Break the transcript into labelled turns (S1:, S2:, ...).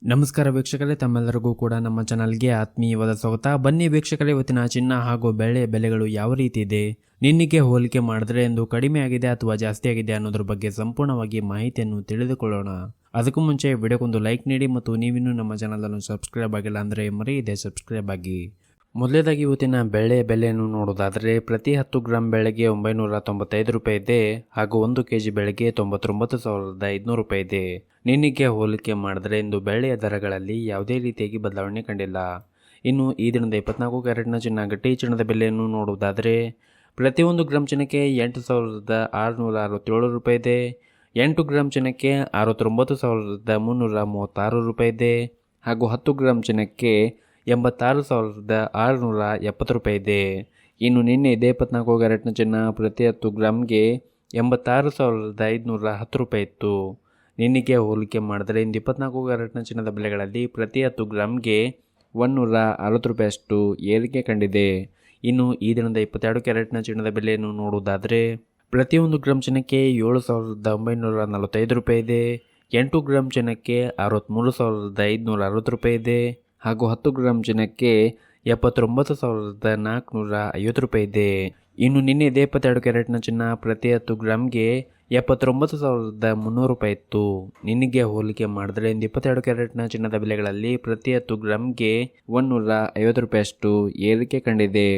S1: ನಮಸ್ಕಾರ ವೀಕ್ಷಕರೇ, ತಮ್ಮೆಲ್ಲರಿಗೂ ಕೂಡ ನಮ್ಮ ಚಾನಲ್ಗೆ ಆತ್ಮೀಯವಾದ ಸ್ವಾಗತ. ಬನ್ನಿ ವೀಕ್ಷಕರೇ, ಇವತ್ತಿನ ಚಿನ್ನ ಹಾಗೂ ಬೆಳ್ಳಿ ಬೆಲೆಗಳು ಯಾವ ರೀತಿ ಇದೆ, ನಿನ್ನೆಗೆ ಹೋಲಿಕೆ ಮಾಡಿದ್ರೆ ಎಂದು ಕಡಿಮೆ ಆಗಿದೆ ಅಥವಾ ಜಾಸ್ತಿ ಆಗಿದೆ ಅನ್ನೋದ್ರ ಬಗ್ಗೆ ಸಂಪೂರ್ಣವಾಗಿ ಮಾಹಿತಿಯನ್ನು ತಿಳಿದುಕೊಳ್ಳೋಣ. ಅದಕ್ಕೂ ಮುಂಚೆ ವಿಡಿಯೋಗೊಂದು ಲೈಕ್ ನೀಡಿ ಮತ್ತು ನೀವಿನ್ನೂ ನಮ್ಮ ಚಾನಲನ್ನು ಸಬ್ಸ್ಕ್ರೈಬ್ ಆಗಿಲ್ಲ ಅಂದರೆ ಮರೆಯದೆ ಸಬ್ಸ್ಕ್ರೈಬ್ ಆಗಿ. ಮೊದಲೇದಾಗಿ ಇವತ್ತಿನ ಬೆಳೆ ಬೆಲೆಯನ್ನು ನೋಡೋದಾದರೆ ಪ್ರತಿ 10 ಗ್ರಾಂ ಬೆಳೆಗೆ 995 ರೂಪಾಯಿ ಇದೆ ಹಾಗೂ 1 ಕೆಜಿ ಬೆಳೆಗೆ 99,500 ರೂಪಾಯಿ ಇದೆ. ನಿನ್ನೆಗೆ ಹೋಲಿಕೆ ಮಾಡಿದ್ರೆ ಇಂದು ಬೆಳೆಯ ದರಗಳಲ್ಲಿ ಯಾವುದೇ ರೀತಿಯಾಗಿ ಬದಲಾವಣೆ ಕಂಡಿಲ್ಲ. ಇನ್ನು ಈ ದಿನದ 24 ಕ್ಯಾರೆಟ್ನ ಚಿನ್ನ ಗಟ್ಟಿ ಚಿನ್ನದ ಬೆಲೆಯನ್ನು ನೋಡುವುದಾದರೆ ಪ್ರತಿ 1 ಗ್ರಾಂ ಚಿನ್ನಕ್ಕೆ 8,667 ರೂಪಾಯಿ ಇದೆ. 8 ಗ್ರಾಂ ಚಿನ್ನಕ್ಕೆ 69,336 ರೂಪಾಯಿ ಇದೆ ಹಾಗೂ 10 ಗ್ರಾಂ ಚಿನ್ನಕ್ಕೆ 86,670 ರೂಪಾಯಿ ಇದೆ. ಇನ್ನು ನಿನ್ನೆ 24 ಕ್ಯಾರೆಟ್ನ ಚಿನ್ನ ಪ್ರತಿ 10 ಗ್ರಾಮ್ಗೆ 86,510 ರೂಪಾಯಿ ಇತ್ತು. ನಿನ್ನೆಗೆ ಹೋಲಿಕೆ ಮಾಡಿದರೆ ಇಂದು 24 ಕ್ಯಾರೆಟ್ನ ಚಿನ್ನದ ಬೆಲೆಗಳಲ್ಲಿ ಪ್ರತಿ 10 ಗ್ರಾಮ್ಗೆ 160 ರೂಪಾಯಿಯಷ್ಟು ಏರಿಕೆ ಕಂಡಿದೆ. ಇನ್ನು ಈ ದಿನದ 22 ಕ್ಯಾರೆಟ್ನ ಚಿನ್ನದ ಬೆಲೆಯನ್ನು ನೋಡುವುದಾದರೆ ಪ್ರತಿ 1 ಗ್ರಾಂ ಚಿನ್ನಕ್ಕೆ 7,945 ರೂಪಾಯಿ ಇದೆ. 8 ಗ್ರಾಂ ಚಿನ್ನಕ್ಕೆ 63,560 ರೂಪಾಯಿ ಇದೆ ಹಾಗೂ 10 ಗ್ರಾಂ ಚಿನ್ನಕ್ಕೆ 79,450 ರೂಪಾಯಿ ಇದೆ. ಇನ್ನು ನಿನ್ನೆ 22 ಕ್ಯಾರೆಟ್ನ ಚಿನ್ನ ಪ್ರತಿ 10 ಗ್ರಾಮ್ಗೆ 79,300 ರೂಪಾಯಿ ಇತ್ತು. ನಿನ್ನೆಗೆ ಹೋಲಿಕೆ ಮಾಡಿದ್ರೆ ಇಂದು 22 ಕ್ಯಾರೆಟ್ನ ಚಿನ್ನದ ಬೆಲೆಗಳಲ್ಲಿ ಪ್ರತಿ 10 ಗ್ರಾಮ್ಗೆ 150 ರೂಪಾಯಿಯಷ್ಟು ಏರಿಕೆ ಕಂಡಿದೆ.